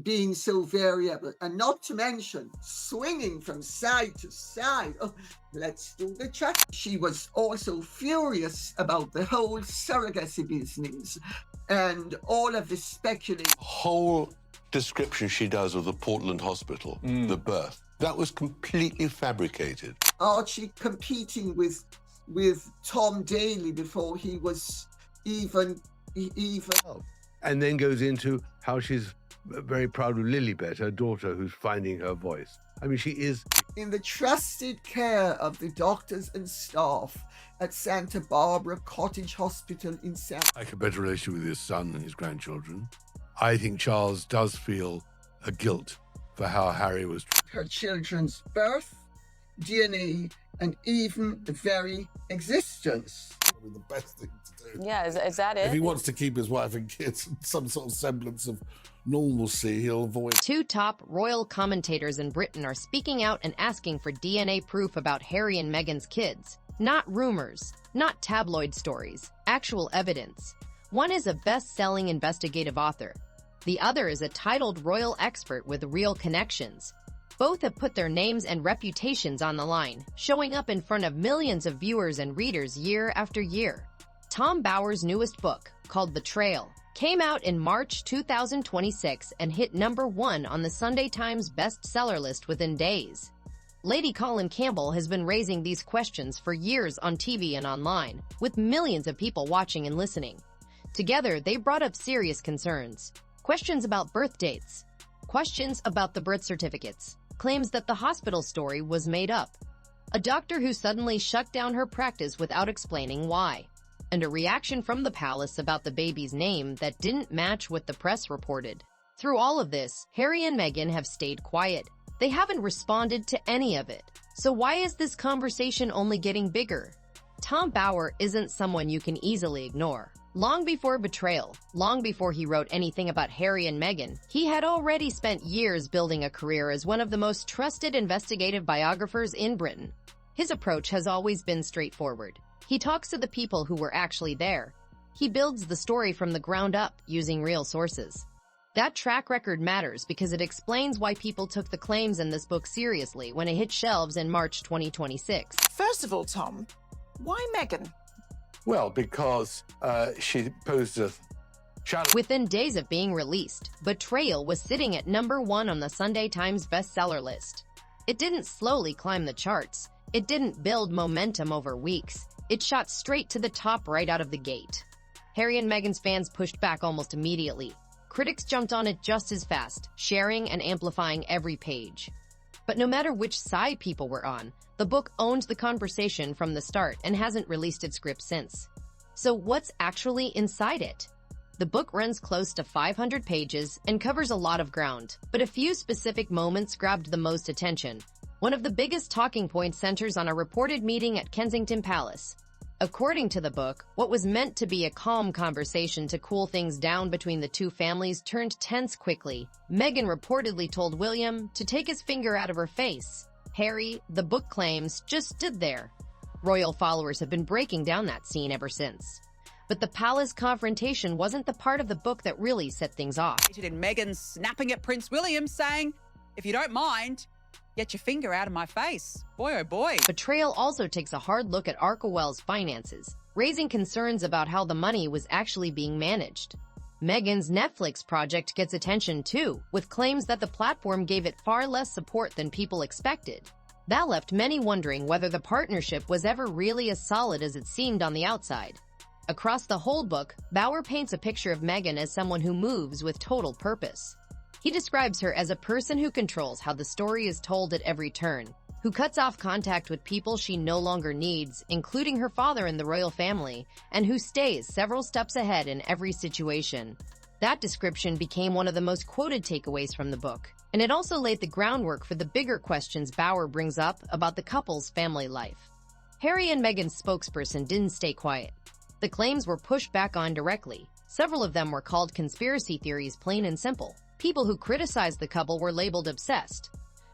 being so variable, and not to mention swinging from side to side. Oh, let's do the track. She was also furious about the whole surrogacy business and all of the speculation. Whole description she does of the Portland hospital, the birth, that was completely fabricated. Archie competing with Tom Daley before he was even. And then goes into how she's very proud of Lilibet, her daughter, who's finding her voice. I mean, she is in the trusted care of the doctors and staff at Santa Barbara Cottage Hospital in like a better relationship with his son and his grandchildren. I think Charles does feel a guilt for how Harry was. Her children's birth, DNA, and even the very existence. The best thing to do. Yeah, is that it? If he wants to keep his wife and kids some sort of semblance of normalcy, he'll avoid. Two top royal commentators in Britain are speaking out and asking for DNA proof about Harry and Meghan's kids. Not rumors, not tabloid stories, actual evidence. One is a best-selling investigative author. The other is a titled royal expert with real connections. Both have put their names and reputations on the line, showing up in front of millions of viewers and readers year after year. Tom Bower's newest book, called The Trail, came out in March 2026 and hit #1 on the Sunday Times bestseller list within days. Lady Colin Campbell has been raising these questions for years on TV and online, with millions of people watching and listening. Together, they brought up serious concerns. Questions about birth dates, questions about the birth certificates, claims that the hospital story was made up, a doctor who suddenly shut down her practice without explaining why, and a reaction from the palace about the baby's name that didn't match what the press reported. Through all of this, Harry and Meghan have stayed quiet. They haven't responded to any of it. So why is this conversation only getting bigger? Tom Bower isn't someone you can easily ignore. Long before Betrayal, long before he wrote anything about Harry and Meghan, he had already spent years building a career as one of the most trusted investigative biographers in Britain. His approach has always been straightforward. He talks to the people who were actually there. He builds the story from the ground up using real sources. That track record matters because it explains why people took the claims in this book seriously when it hit shelves in March 2026. First of all, Tom, why Meghan? Well, because she posed a challenge. Within days of being released, Betrayal was sitting at #1 on the Sunday Times bestseller list. It didn't slowly climb the charts. It didn't build momentum over weeks. It shot straight to the top right out of the gate. Harry and Meghan's fans pushed back almost immediately. Critics jumped on it just as fast, sharing and amplifying every page. But no matter which side people were on, the book owned the conversation from the start and hasn't released its script since. So what's actually inside it? The book runs close to 500 pages and covers a lot of ground, but a few specific moments grabbed the most attention. One of the biggest talking points centers on a reported meeting at Kensington Palace. According to the book, what was meant to be a calm conversation to cool things down between the two families turned tense quickly. Meghan reportedly told William to take his finger out of her face. Harry, the book claims, just stood there. Royal followers have been breaking down that scene ever since. But the palace confrontation wasn't the part of the book that really set things off. In Meghan snapping at Prince William, saying, "If you don't mind, get your finger out of my face." Boy, oh boy. Betrayal also takes a hard look at Archie's finances, raising concerns about how the money was actually being managed. Meghan's Netflix project gets attention too, with claims that the platform gave it far less support than people expected. That left many wondering whether the partnership was ever really as solid as it seemed on the outside. Across the whole book, Bower paints a picture of Meghan as someone who moves with total purpose. He describes her as a person who controls how the story is told at every turn, who cuts off contact with people she no longer needs, including her father and the royal family, and who stays several steps ahead in every situation. That description became one of the most quoted takeaways from the book, and it also laid the groundwork for the bigger questions Bower brings up about the couple's family life. Harry and Meghan's spokesperson didn't stay quiet. The claims were pushed back on directly. Several of them were called conspiracy theories, plain and simple. People who criticized the couple were labeled obsessed.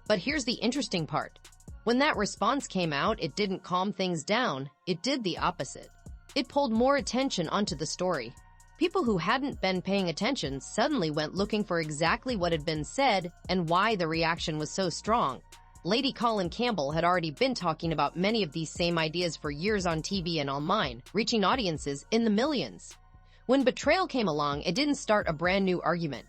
But here's the interesting part. When that response came out, it didn't calm things down. It did the opposite. It pulled more attention onto the story. People who hadn't been paying attention suddenly went looking for exactly what had been said and why the reaction was so strong. Lady Colin Campbell had already been talking about many of these same ideas for years on TV and online, reaching audiences in the millions. When betrayal came along, it didn't start a brand new argument.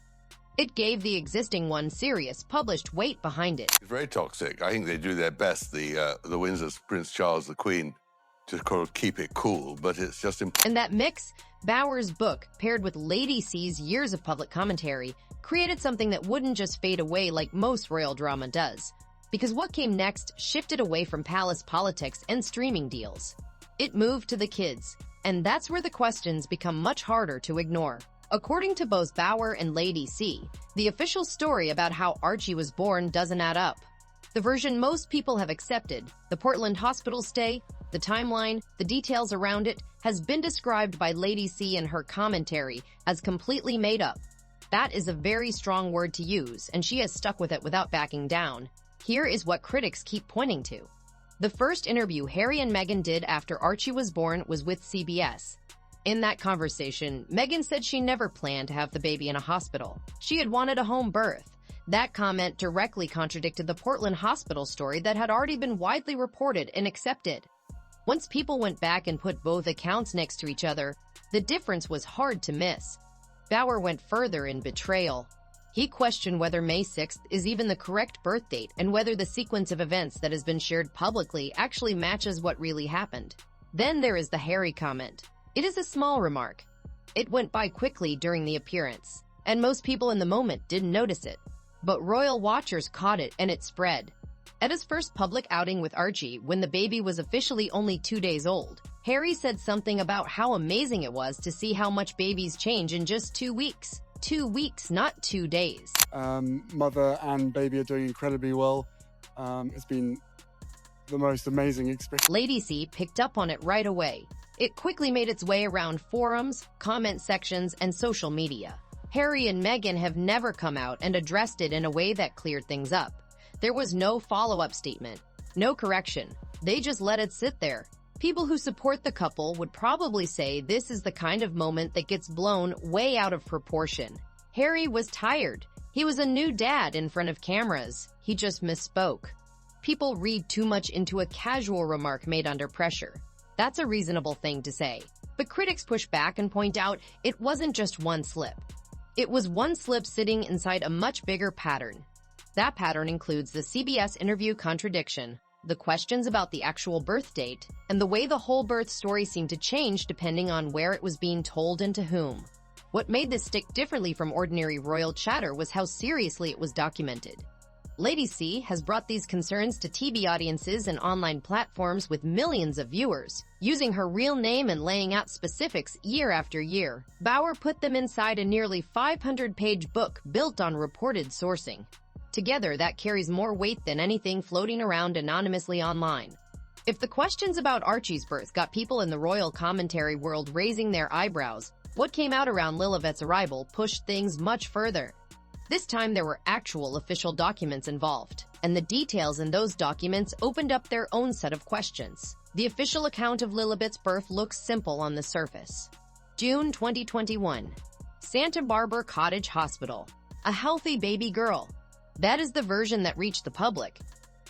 It gave the existing one serious, published weight behind it. It's very toxic. I think they do their best, the Windsors, Prince Charles, the Queen, to kind of keep it cool, but it's just In that mix, Bauer's book, paired with Lady C's years of public commentary, created something that wouldn't just fade away like most royal drama does. Because what came next shifted away from palace politics and streaming deals. It moved to the kids, and that's where the questions become much harder to ignore. According to both Bauer and Lady C, the official story about how Archie was born doesn't add up. The version most people have accepted, the Portland hospital stay, the timeline, the details around it, has been described by Lady C in her commentary as completely made up. That is a very strong word to use, and she has stuck with it without backing down. Here is what critics keep pointing to. The first interview Harry and Meghan did after Archie was born was with CBS. In that conversation, Meghan said she never planned to have the baby in a hospital. She had wanted a home birth. That comment directly contradicted the Portland hospital story that had already been widely reported and accepted. Once people went back and put both accounts next to each other, the difference was hard to miss. Bauer went further in betrayal. He questioned whether May 6th is even the correct birth date and whether the sequence of events that has been shared publicly actually matches what really happened. Then there is the Harry comment. It is a small remark. It went by quickly during the appearance, and most people in the moment didn't notice it. But royal watchers caught it and it spread. At his first public outing with Archie, when the baby was officially only 2 days old, Harry said something about how amazing it was to see how much babies change in just 2 weeks. 2 weeks, not 2 days. Mother and baby are doing incredibly well. It's been the most amazing experience. Lady C picked up on it right away. It quickly made its way around forums, comment sections, and social media. Harry and Meghan have never come out and addressed it in a way that cleared things up. There was no follow-up statement, no correction. They just let it sit there. People who support the couple would probably say this is the kind of moment that gets blown way out of proportion. Harry was tired. He was a new dad in front of cameras. He just misspoke. People read too much into a casual remark made under pressure. That's a reasonable thing to say. But critics push back and point out it wasn't just one slip. It was one slip sitting inside a much bigger pattern. That pattern includes the CBS interview contradiction, the questions about the actual birth date, and the way the whole birth story seemed to change depending on where it was being told and to whom. What made this stick differently from ordinary royal chatter was how seriously it was documented. Lady C has brought these concerns to TV audiences and online platforms with millions of viewers, using her real name and laying out specifics year after year. Bauer put them inside a nearly 500-page book built on reported sourcing. Together, that carries more weight than anything floating around anonymously online. If the questions about Archie's birth got people in the royal commentary world raising their eyebrows, what came out around Lilibet's arrival pushed things much further. This time there were actual official documents involved, and the details in those documents opened up their own set of questions. The official account of Lilibet's birth looks simple on the surface. June 2021. Santa Barbara Cottage Hospital. A healthy baby girl. That is the version that reached the public.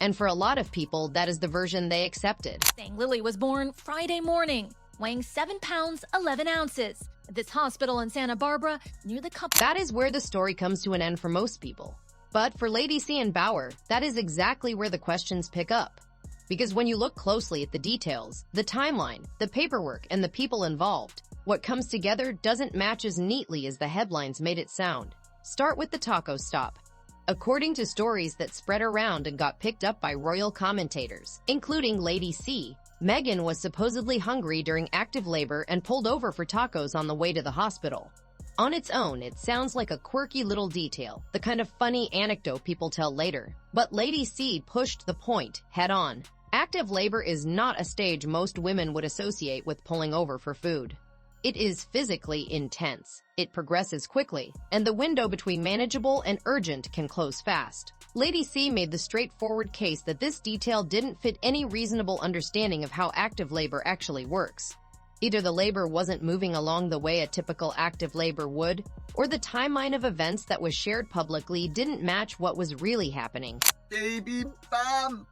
And for a lot of people, that is the version they accepted. Saying Lily was born Friday morning, weighing 7 pounds, 11 ounces. At this hospital in Santa Barbara, near the couple. That is where the story comes to an end for most people. But for Lady C and Bauer, that is exactly where the questions pick up. Because when you look closely at the details, the timeline, the paperwork, and the people involved, what comes together doesn't match as neatly as the headlines made it sound. Start with the taco stop. According to stories that spread around and got picked up by royal commentators, including Lady C, Meghan was supposedly hungry during active labor and pulled over for tacos on the way to the hospital. On its own, it sounds like a quirky little detail, the kind of funny anecdote people tell later. But Lady C pushed the point head on. Active labor is not a stage most women would associate with pulling over for food. It is physically intense. It progresses quickly, and the window between manageable and urgent can close fast. Lady C made the straightforward case that this detail didn't fit any reasonable understanding of how active labor actually works. Either the labor wasn't moving along the way a typical active labor would, or the timeline of events that was shared publicly didn't match what was really happening. Baby bump.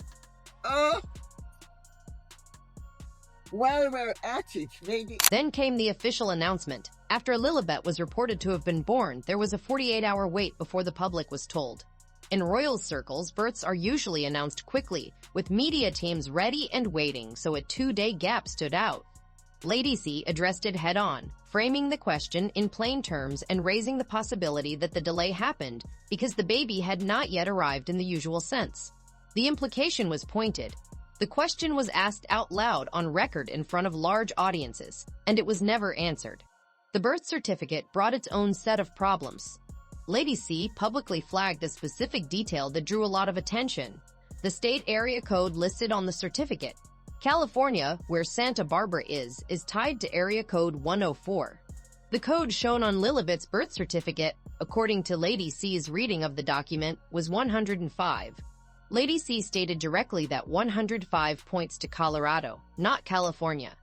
While we're at it, maybe... Then came the official announcement. After Lilibet was reported to have been born, there was a 48-hour wait before the public was told. In royal circles, births are usually announced quickly, with media teams ready and waiting, so a 2-day gap stood out. Lady C addressed it head-on, framing the question in plain terms and raising the possibility that the delay happened because the baby had not yet arrived in the usual sense. The implication was pointed. The question was asked out loud on record in front of large audiences, and it was never answered. The birth certificate brought its own set of problems. Lady C publicly flagged a specific detail that drew a lot of attention. The state area code listed on the certificate. California, where Santa Barbara is tied to area code 104. The code shown on Lilibet's birth certificate, according to Lady C's reading of the document, was 105. Lady C stated directly that 105 points to Colorado, not California.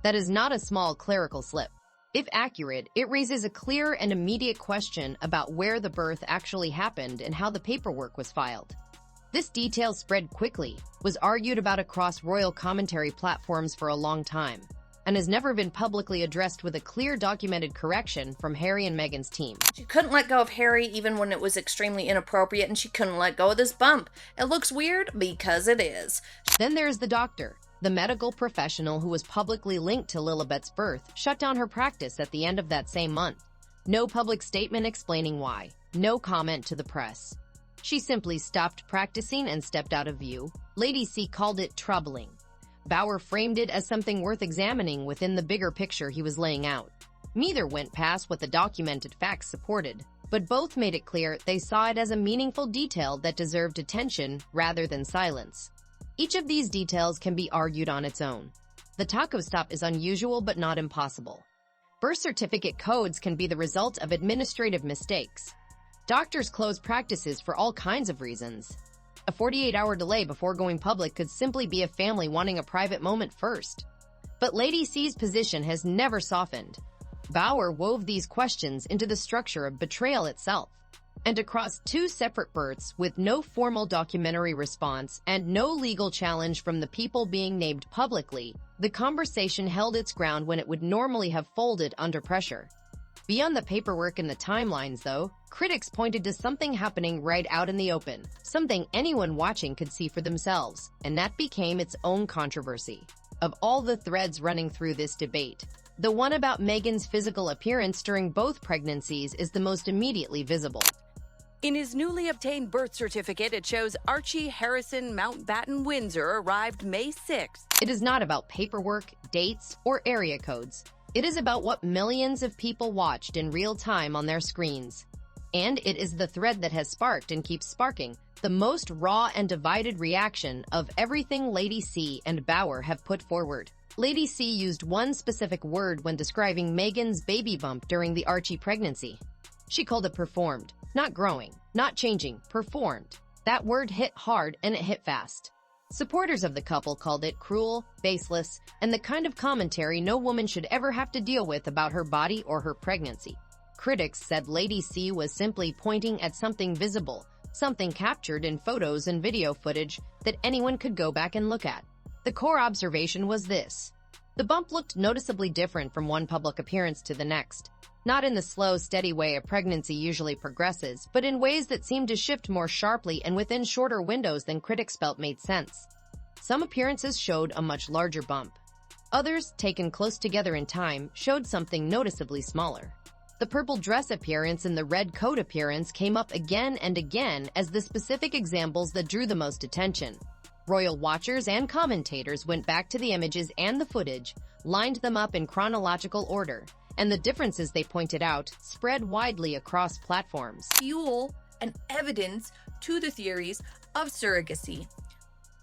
That is not a small clerical slip. If accurate, it raises a clear and immediate question about where the birth actually happened and how the paperwork was filed. This detail spread quickly, was argued about across royal commentary platforms for a long time, and has never been publicly addressed with a clear documented correction from Harry and Meghan's team. She couldn't let go of Harry even when it was extremely inappropriate, and she couldn't let go of this bump. It looks weird because it is. Then there's the doctor. The medical professional who was publicly linked to Lilibet's birth shut down her practice at the end of that same month. No public statement explaining why. No comment to the press. She simply stopped practicing and stepped out of view. Lady C called it troubling. Bauer framed it as something worth examining within the bigger picture he was laying out. Neither went past what the documented facts supported, but both made it clear they saw it as a meaningful detail that deserved attention rather than silence. Each of these details can be argued on its own. The taco stop is unusual but not impossible. Birth certificate codes can be the result of administrative mistakes. Doctors close practices for all kinds of reasons. A 48-hour delay before going public could simply be a family wanting a private moment first. But Lady C's position has never softened. Bauer wove these questions into the structure of betrayal itself. And across 2 separate births with no formal documentary response and no legal challenge from the people being named publicly, the conversation held its ground when it would normally have folded under pressure. Beyond the paperwork and the timelines, though, critics pointed to something happening right out in the open, something anyone watching could see for themselves, and that became its own controversy. Of all the threads running through this debate, the one about Meghan's physical appearance during both pregnancies is the most immediately visible. In his newly obtained birth certificate, it shows Archie Harrison Mountbatten Windsor arrived May 6th. It is not about paperwork, dates, or area codes. It is about what millions of people watched in real time on their screens. And it is the thread that has sparked and keeps sparking the most raw and divided reaction of everything Lady C and Bauer have put forward. Lady C used one specific word when describing Meghan's baby bump during the Archie pregnancy. She called it performed. Not growing, not changing, performed. That word hit hard and it hit fast. Supporters of the couple called it cruel, baseless, and the kind of commentary no woman should ever have to deal with about her body or her pregnancy. Critics said Lady C was simply pointing at something visible, something captured in photos and video footage that anyone could go back and look at. The core observation was this. The bump looked noticeably different from one public appearance to the next. Not in the slow, steady way a pregnancy usually progresses, but in ways that seemed to shift more sharply and within shorter windows than critics felt made sense. Some appearances showed a much larger bump. Others, taken close together in time, showed something noticeably smaller. The purple dress appearance and the red coat appearance came up again and again as the specific examples that drew the most attention. Royal watchers and commentators went back to the images and the footage, lined them up in chronological order, and the differences they pointed out spread widely across platforms. Fuel and evidence to the theories of surrogacy.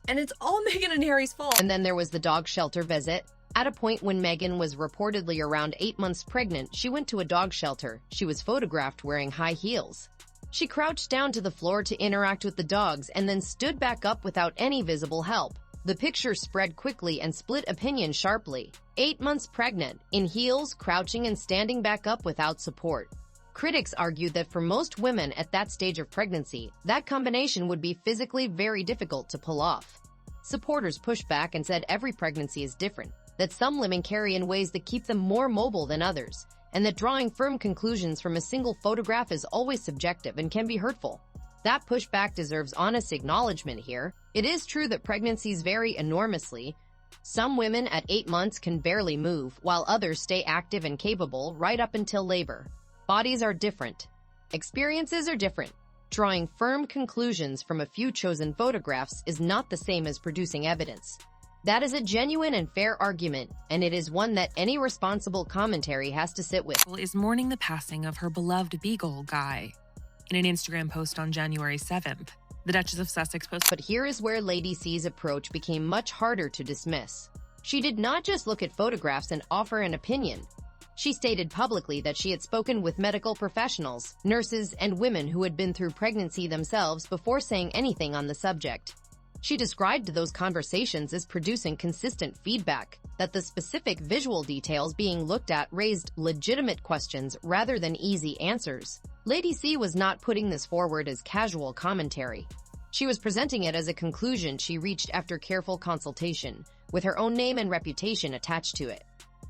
And it's all Meghan and Harry's fault. And then there was the dog shelter visit. At a point when Meghan was reportedly around 8 months pregnant, she went to a dog shelter. She was photographed wearing high heels. She crouched down to the floor to interact with the dogs and then stood back up without any visible help. The picture spread quickly and split opinion sharply. 8 months pregnant, in heels, crouching and standing back up without support. Critics argued that for most women at that stage of pregnancy, that combination would be physically very difficult to pull off. Supporters pushed back and said every pregnancy is different, that some women carry in ways that keep them more mobile than others, and that drawing firm conclusions from a single photograph is always subjective and can be hurtful. That pushback deserves honest acknowledgement here. It is true that pregnancies vary enormously. Some women at 8 months can barely move, while others stay active and capable right up until labor. Bodies are different. Experiences are different. Drawing firm conclusions from a few chosen photographs is not the same as producing evidence. That is a genuine and fair argument, and it is one that any responsible commentary has to sit with. Is mourning the passing of her beloved beagle, Guy. In an Instagram post on January 7th, the Duchess of Sussex posted. But here is where Lady C's approach became much harder to dismiss. She did not just look at photographs and offer an opinion. She stated publicly that she had spoken with medical professionals, nurses, and women who had been through pregnancy themselves before saying anything on the subject. She described those conversations as producing consistent feedback, that the specific visual details being looked at raised legitimate questions rather than easy answers. Lady C was not putting this forward as casual commentary. She was presenting it as a conclusion she reached after careful consultation, with her own name and reputation attached to it.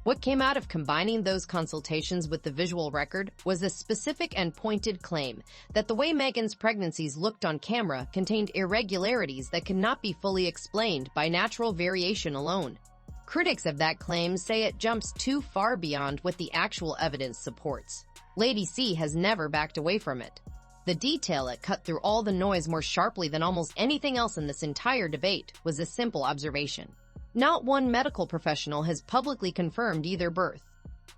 What came out of combining those consultations with the visual record was a specific and pointed claim that the way Meghan's pregnancies looked on camera contained irregularities that cannot be fully explained by natural variation alone. Critics of that claim say it jumps too far beyond what the actual evidence supports. Lady C has never backed away from it. The detail that cut through all the noise more sharply than almost anything else in this entire debate was a simple observation. Not one medical professional has publicly confirmed either birth.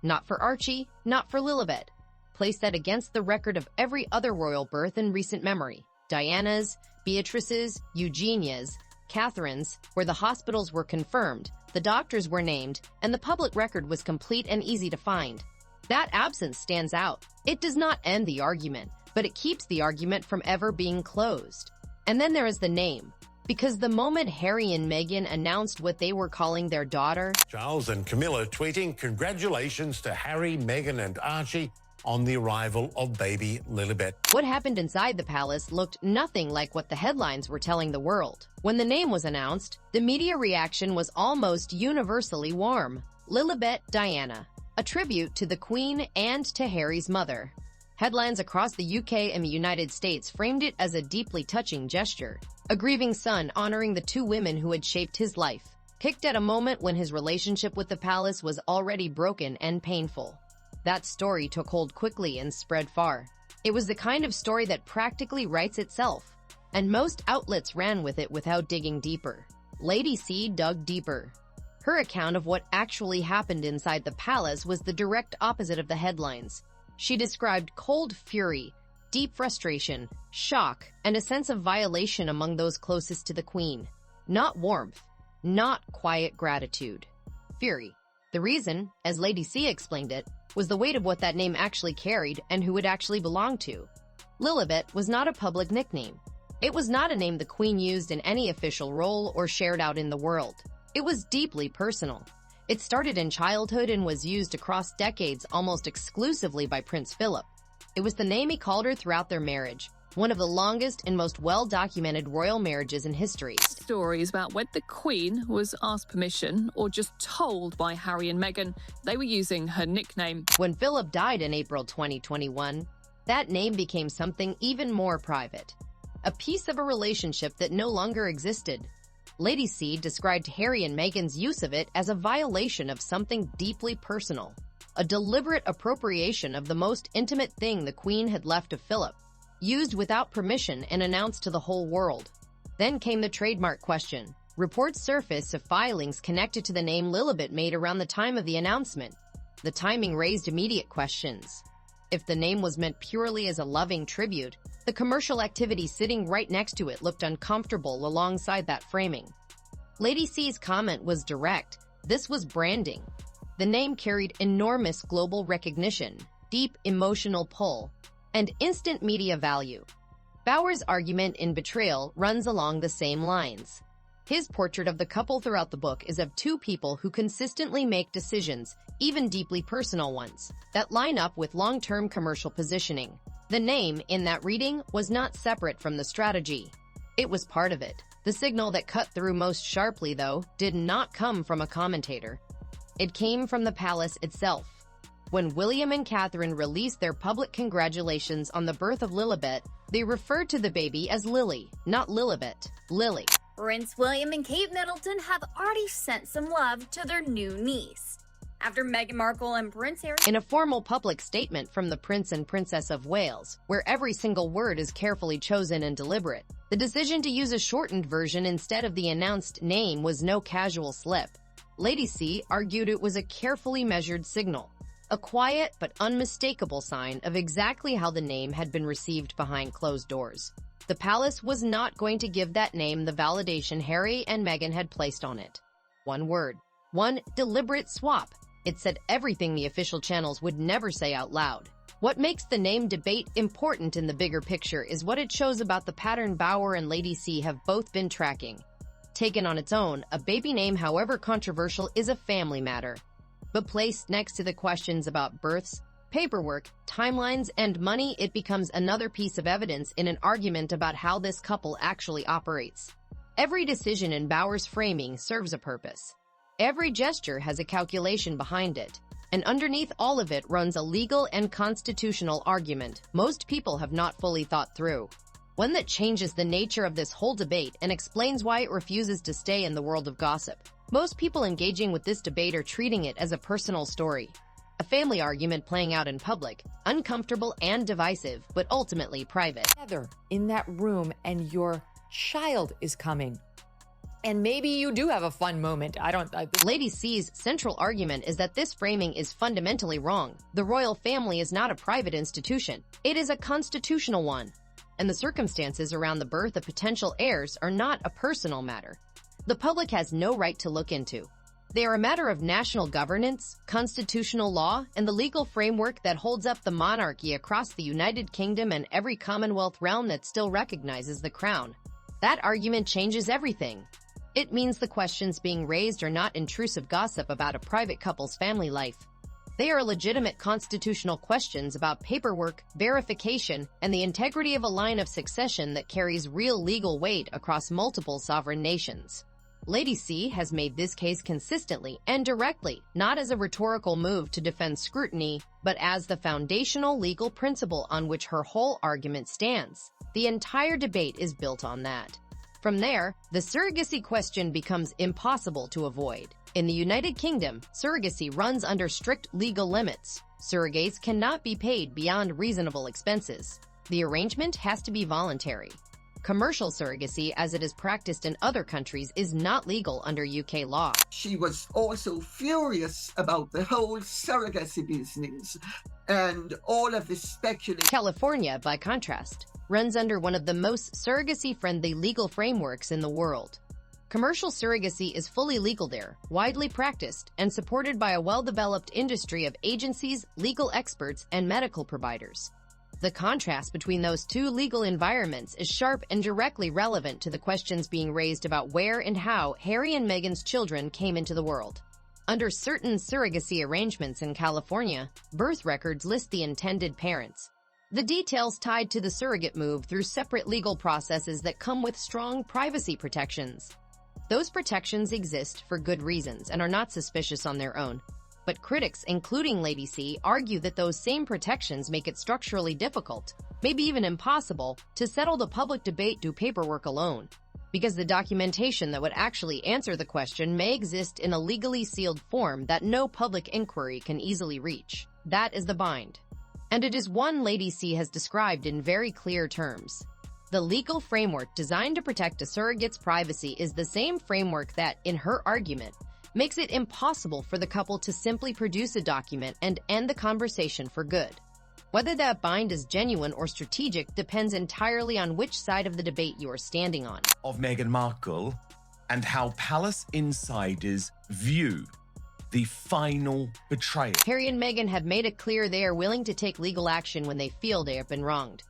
Not for Archie, not for Lilibet. Place that against the record of every other royal birth in recent memory. Diana's, Beatrice's, Eugenia's, Catherine's, where the hospitals were confirmed, the doctors were named, and the public record was complete and easy to find. That absence stands out. It does not end the argument, but it keeps the argument from ever being closed. And then there is the name. Because the moment Harry and Meghan announced what they were calling their daughter, Charles and Camilla tweeting congratulations to Harry, Meghan and Archie on the arrival of baby Lilibet. What happened inside the palace looked nothing like what the headlines were telling the world. When the name was announced, the media reaction was almost universally warm. Lilibet Diana, a tribute to the Queen and to Harry's mother. Headlines across the UK and the United States framed it as a deeply touching gesture. A grieving son honoring the two women who had shaped his life, picked at a moment when his relationship with the palace was already broken and painful. That story took hold quickly and spread far. It was the kind of story that practically writes itself, and most outlets ran with it without digging deeper. Lady C dug deeper. Her account of what actually happened inside the palace was the direct opposite of the headlines. She described cold fury, deep frustration, shock, and a sense of violation among those closest to the Queen. Not warmth, not quiet gratitude. Fury. The reason, as Lady C explained it, was the weight of what that name actually carried and who it actually belonged to. Lilibet was not a public nickname. It was not a name the Queen used in any official role or shared out in the world. It was deeply personal. It started in childhood and was used across decades almost exclusively by Prince Philip. It was the name he called her throughout their marriage, one of the longest and most well-documented royal marriages in history. Stories about when the Queen was asked permission or just told by Harry and Meghan they were using her nickname. When Philip died in April 2021, that name became something even more private. A piece of a relationship that no longer existed. Lady C described Harry and Meghan's use of it as a violation of something deeply personal, a deliberate appropriation of the most intimate thing the Queen had left of Philip, used without permission and announced to the whole world. Then came the trademark question. Reports surfaced of filings connected to the name Lilibet made around the time of the announcement. The timing raised immediate questions. If the name was meant purely as a loving tribute, the commercial activity sitting right next to it looked uncomfortable alongside that framing. Lady C's comment was direct. This was branding. The name carried enormous global recognition, deep emotional pull, and instant media value. Bauer's argument in Betrayal runs along the same lines. His portrait of the couple throughout the book is of two people who consistently make decisions, even deeply personal ones, that line up with long-term commercial positioning. The name in that reading was not separate from the strategy. It was part of it. The signal that cut through most sharply, though, did not come from a commentator. It came from the palace itself. When William and Catherine released their public congratulations on the birth of Lilibet, they referred to the baby as Lily, not Lilibet, Lily. Prince William and Kate Middleton have already sent some love to their new niece. After Meghan Markle and Prince Harry... In a formal public statement from the Prince and Princess of Wales, where every single word is carefully chosen and deliberate, the decision to use a shortened version instead of the announced name was no casual slip. Lady C argued it was a carefully measured signal, a quiet but unmistakable sign of exactly how the name had been received behind closed doors. The palace was not going to give that name the validation Harry and Meghan had placed on it. One word. One deliberate swap. It said everything the official channels would never say out loud. What makes the name debate important in the bigger picture is what it shows about the pattern Bauer and Lady C have both been tracking. Taken on its own, a baby name, however controversial, is a family matter. But placed next to the questions about births, paperwork, timelines, and money, it becomes another piece of evidence in an argument about how this couple actually operates. Every decision in Bauer's framing serves a purpose. Every gesture has a calculation behind it. And underneath all of it runs a legal and constitutional argument most people have not fully thought through. One that changes the nature of this whole debate and explains why it refuses to stay in the world of gossip. Most people engaging with this debate are treating it as a personal story. A family argument playing out in public, uncomfortable and divisive, but ultimately private. Together in that room and your child is coming. And maybe you do have a fun moment. Lady C's central argument is that this framing is fundamentally wrong. The royal family is not a private institution. It is a constitutional one. And the circumstances around the birth of potential heirs are not a personal matter. The public has no right to look into. They are a matter of national governance, constitutional law, and the legal framework that holds up the monarchy across the United Kingdom and every Commonwealth realm that still recognizes the crown. That argument changes everything. It means the questions being raised are not intrusive gossip about a private couple's family life. They are legitimate constitutional questions about paperwork, verification, and the integrity of a line of succession that carries real legal weight across multiple sovereign nations. Lady C has made this case consistently and directly, not as a rhetorical move to defend scrutiny, but as the foundational legal principle on which her whole argument stands. The entire debate is built on that. From there, the surrogacy question becomes impossible to avoid. In the United Kingdom, surrogacy runs under strict legal limits. Surrogates cannot be paid beyond reasonable expenses. The arrangement has to be voluntary. Commercial surrogacy, as it is practiced in other countries, is not legal under UK law. She was also furious about the whole surrogacy business and all of the speculation. California, by contrast, runs under one of the most surrogacy-friendly legal frameworks in the world. Commercial surrogacy is fully legal there, widely practiced, and supported by a well-developed industry of agencies, legal experts, and medical providers. The contrast between those two legal environments is sharp and directly relevant to the questions being raised about where and how Harry and Meghan's children came into the world. Under certain surrogacy arrangements in California, birth records list the intended parents. The details tied to the surrogate move through separate legal processes that come with strong privacy protections. Those protections exist for good reasons and are not suspicious on their own. But critics, including Lady C, argue that those same protections make it structurally difficult, maybe even impossible, to settle the public debate through paperwork alone, because the documentation that would actually answer the question may exist in a legally sealed form that no public inquiry can easily reach. That is the bind. And it is one Lady C has described in very clear terms. The legal framework designed to protect a surrogate's privacy is the same framework that, in her argument, makes it impossible for the couple to simply produce a document and end the conversation for good. Whether that bind is genuine or strategic depends entirely on which side of the debate you are standing on. Of Meghan Markle and how palace insiders view the final betrayal. Harry and Meghan have made it clear they are willing to take legal action when they feel they have been wronged.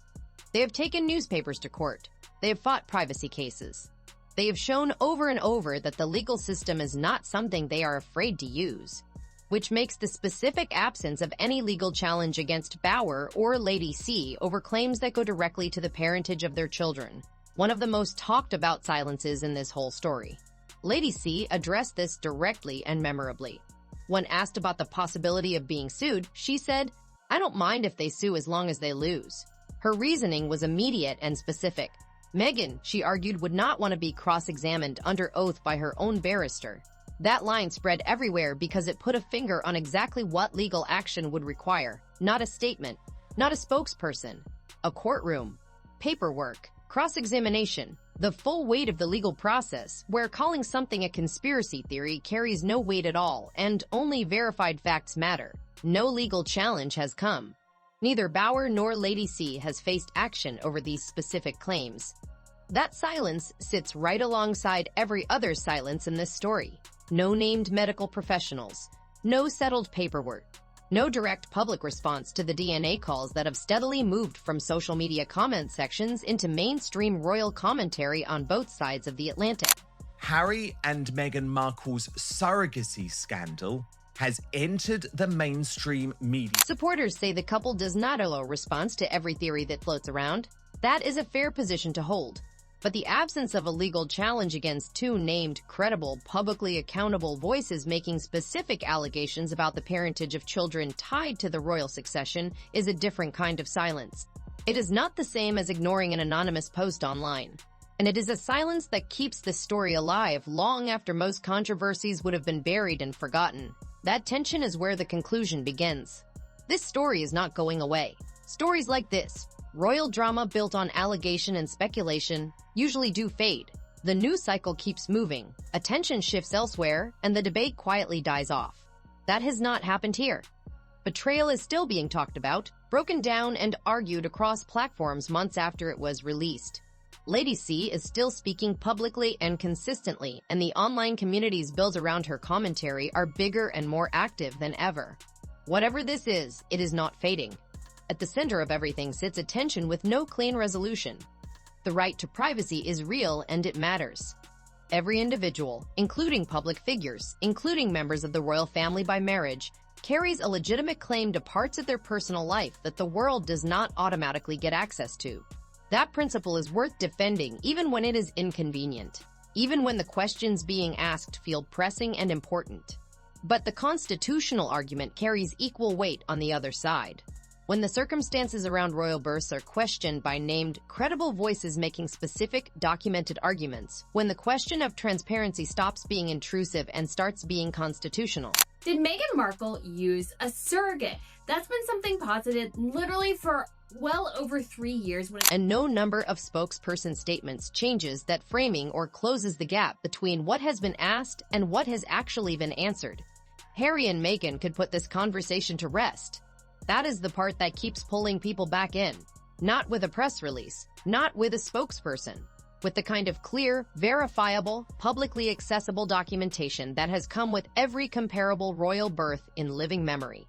They have taken newspapers to court. They have fought privacy cases. They have shown over and over that the legal system is not something they are afraid to use, which makes the specific absence of any legal challenge against Bauer or Lady C over claims that go directly to the parentage of their children one of the most talked about silences in this whole story. Lady C addressed this directly and memorably. When asked about the possibility of being sued, she said, "I don't mind if they sue as long as they lose." Her reasoning was immediate and specific. Meghan, she argued, would not want to be cross-examined under oath by her own barrister. That line spread everywhere because it put a finger on exactly what legal action would require. Not a statement, not a spokesperson, a courtroom, paperwork, cross-examination, the full weight of the legal process, where calling something a conspiracy theory carries no weight at all and only verified facts matter. No legal challenge has come. Neither Bauer nor Lady C has faced action over these specific claims. That silence sits right alongside every other silence in this story. No named medical professionals, no settled paperwork, no direct public response to the DNA calls that have steadily moved from social media comment sections into mainstream royal commentary on both sides of the Atlantic. Harry and Meghan Markle's surrogacy scandal has entered the mainstream media. Supporters say the couple does not allow a response to every theory that floats around. That is a fair position to hold. But the absence of a legal challenge against two named, credible, publicly accountable voices making specific allegations about the parentage of children tied to the royal succession is a different kind of silence. It is not the same as ignoring an anonymous post online. And it is a silence that keeps the story alive long after most controversies would have been buried and forgotten. That tension is where the conclusion begins. This story is not going away. Stories like this, royal drama built on allegation and speculation, usually do fade. The news cycle keeps moving, attention shifts elsewhere, and the debate quietly dies off. That has not happened here. Betrayal is still being talked about, broken down and argued across platforms months after it was released. Lady C is still speaking publicly and consistently, and the online communities built around her commentary are bigger and more active than ever. Whatever this is, it is not fading. At the center of everything sits a tension with no clean resolution. The right to privacy is real and it matters. Every individual, including public figures, including members of the royal family by marriage, carries a legitimate claim to parts of their personal life that the world does not automatically get access to. That principle is worth defending even when it is inconvenient, even when the questions being asked feel pressing and important. But the constitutional argument carries equal weight on the other side. When the circumstances around royal births are questioned by named, credible voices making specific, documented arguments, when the question of transparency stops being intrusive and starts being constitutional. Did Meghan Markle use a surrogate? That's been something posited literally for well over 3 years. And no number of spokesperson statements changes that framing or closes the gap between what has been asked and what has actually been answered. Harry and Meghan could put this conversation to rest. That is the part that keeps pulling people back in. Not with a press release, not with a spokesperson, with the kind of clear, verifiable, publicly accessible documentation that has come with every comparable royal birth in living memory.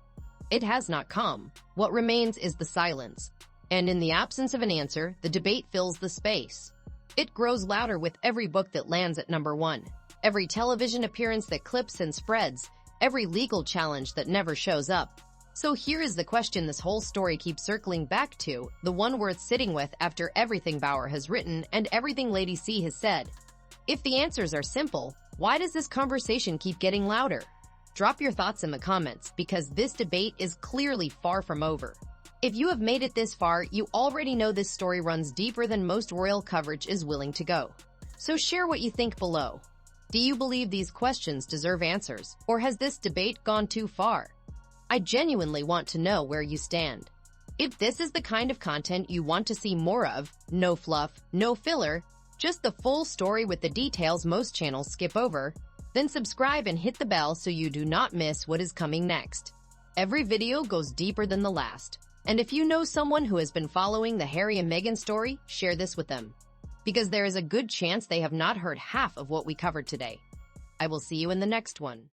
It has not come. What remains is the silence. And in the absence of an answer, the debate fills the space. It grows louder with every book that lands at #1, every television appearance that clips and spreads, every legal challenge that never shows up. So here is the question this whole story keeps circling back to, the one worth sitting with after everything Bauer has written and everything Lady C has said. If the answers are simple, why does this conversation keep getting louder? Drop your thoughts in the comments, because this debate is clearly far from over. If you have made it this far, you already know this story runs deeper than most royal coverage is willing to go. So share what you think below. Do you believe these questions deserve answers, or has this debate gone too far? I genuinely want to know where you stand. If this is the kind of content you want to see more of, no fluff, no filler, just the full story with the details most channels skip over, then subscribe and hit the bell so you do not miss what is coming next. Every video goes deeper than the last. And if you know someone who has been following the Harry and Meghan story, share this with them, because there is a good chance they have not heard half of what we covered today. I will see you in the next one.